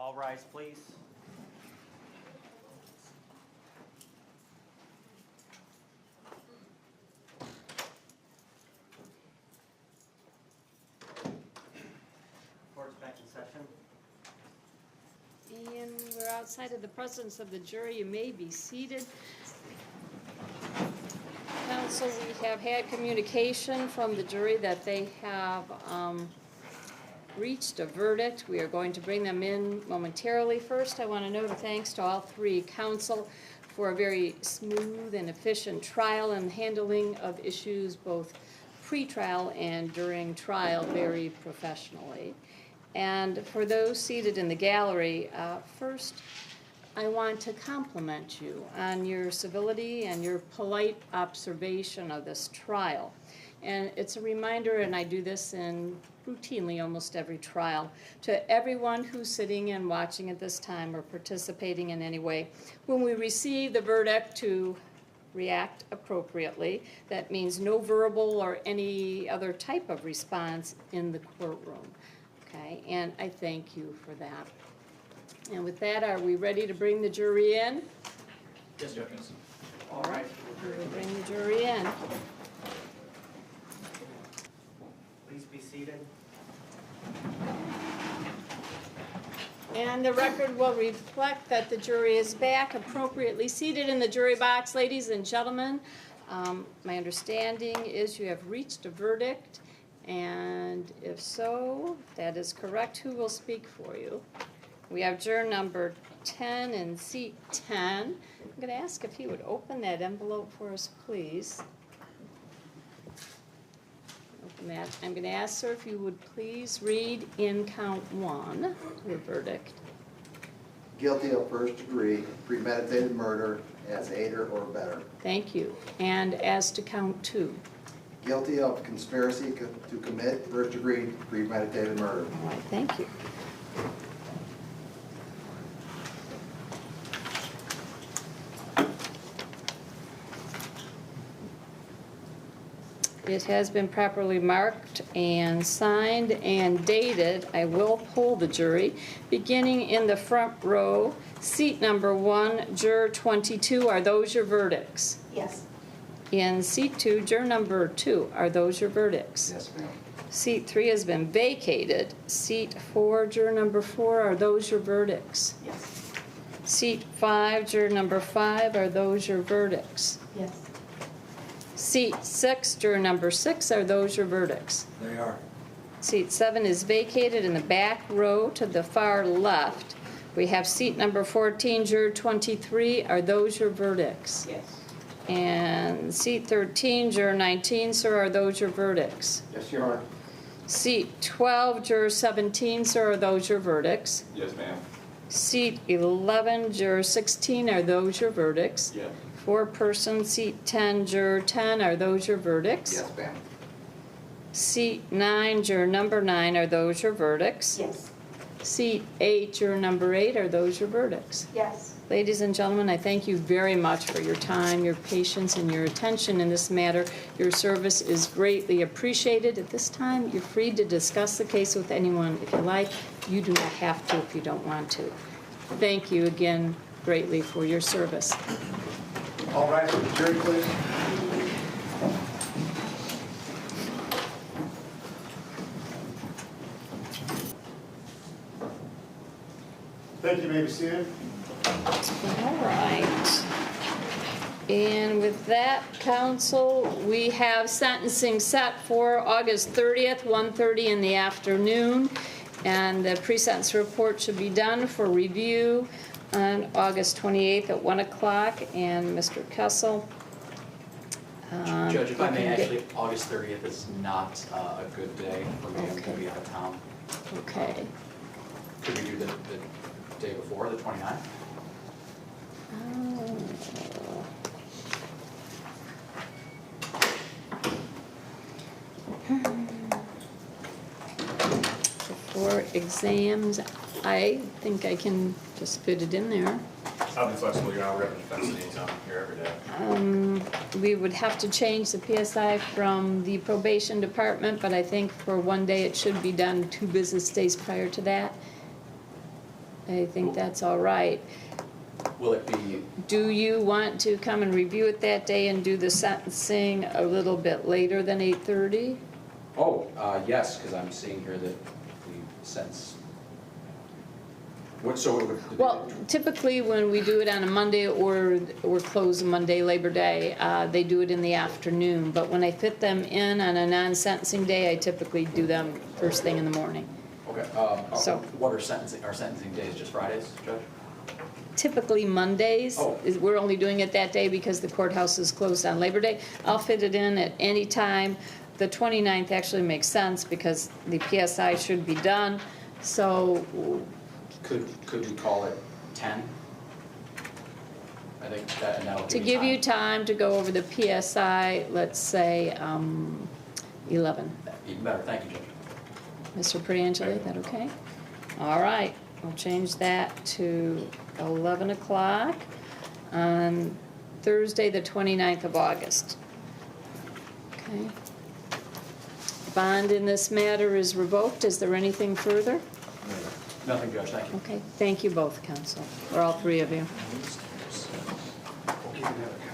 All rise, please. Court's back in session. And we're outside of the presence of the jury. You may be seated. Counsel, we have had communication from the jury that they have reached a verdict. We are going to bring them in momentarily. First, I want to note thanks to all three counsel for a very smooth and efficient trial and handling of issues both pre-trial and during trial very professionally. And for those seated in the gallery, first, I want to compliment you on your civility and your polite observation of this trial. And it's a reminder, and I do this routinely almost every trial, to everyone who's sitting and watching at this time or participating in any way, when we receive the verdict, to react appropriately. That means no verbal or any other type of response in the courtroom. Okay, and I thank you for that. And with that, are we ready to bring the jury in? Yes, Judge. All right. We will bring the jury in. Please be seated. And the record will reflect that the jury is back, appropriately seated in the jury box. Ladies and gentlemen, my understanding is you have reached a verdict, and if so, that is correct. Who will speak for you? We have juror number 10 in seat 10. I'm going to ask if he would open that envelope for us, please. Open that. I'm going to ask, sir, if you would please read in count 1 your verdict. Guilty of first degree premeditated murder as aider or abettor. Thank you. And as to count 2? Guilty of conspiracy to commit first degree premeditated murder. All right, thank you. It has been properly marked and signed and dated. I will poll the jury. Beginning in the front row, seat number 1, juror 22, are those your verdicts? Yes. In seat 2, juror number 2, are those your verdicts? Yes, ma'am. Seat 3 has been vacated. Seat 4, juror number 4, are those your verdicts? Yes. Seat 5, juror number 5, are those your verdicts? Yes. Seat 6, juror number 6, are those your verdicts? They are. Seat 7 is vacated. In the back row to the far left, we have seat number 14, juror 23, are those your verdicts? Yes. And seat 13, juror 19, sir, are those your verdicts? Yes, Your Honor. Seat 12, juror 17, sir, are those your verdicts? Yes, ma'am. Seat 11, juror 16, are those your verdicts? Yes. 4-person, seat 10, juror 10, are those your verdicts? Yes, ma'am. Seat 9, juror number 9, are those your verdicts? Yes. Seat 8, juror number 8, are those your verdicts? Yes. Ladies and gentlemen, I thank you very much for your time, your patience, and your attention in this matter. Your service is greatly appreciated. At this time, you're free to discuss the case with anyone if you like. You do not have to if you don't want to. Thank you again greatly for your service. All right, jury, please. Thank you, you may be seated. All right. And with that, counsel, we have sentencing set for August 30th, 1:30 in the afternoon. And the pre-sentence report should be done for review on August 28th at 1 o'clock. And Mr. Kessel. Judge, if I may, actually, August 30th is not a good day for me. I'm going to be out of town. Okay. Could we do the day before, the 29th? Before exams, I think I can just fit it in there. I'll be flexible, Your Honor. We're having defense meetings on here every day. We would have to change the PSI from the probation department, but I think for one day it should be done 2 business days prior to that. I think that's all right. Will it be, Do you want to come and review it that day and do the sentencing a little bit later than 8:30? yes, because I'm seeing here that we sense, so it would. Well, typically when we do it on a Monday or we're closed Monday, Labor Day, they do it in the afternoon. But when I fit them in on a non-sentencing day, I typically do them first thing in the morning. Okay, So- what are sentencing days, just Fridays, Judge? Typically Mondays, Oh. we're only doing it that day because the courthouse is closed on Labor Day. I'll fit it in at any time. The 29th actually makes sense because the PSI should be done. So Could we call it 10? I think that, and that'll to give give you time. time to go over the PSI, let's say 11. Even better, thank you, Judge. Mr. Priangeli, is that okay? All right, we'll change that to 11 o'clock on Thursday, the 29th of August. Okay. Bond in this matter is revoked. Is there anything further? Nothing, Judge, thank you. Okay, thank you both, counsel, or all three of you. You can have a